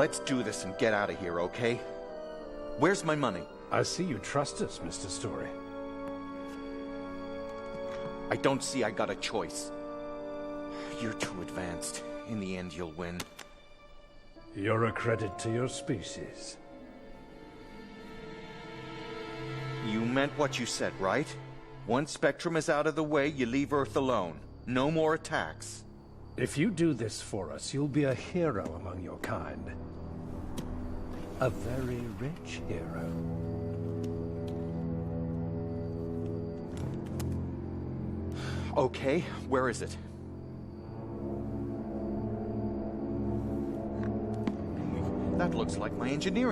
Let's do this and get out of here, okay? Where's my money? I see you trust us, Mr. Story. I don't see I got a choice. You're too advanced. In the end, you'll win. You're a credit to your species. You meant what you said, right? Once Spectrum is out of the way, you leave Earth alone. No more attacks. If you do this for us, you'll be a hero among your kind. A very rich hero. Okay, where is it? That looks like my engineering.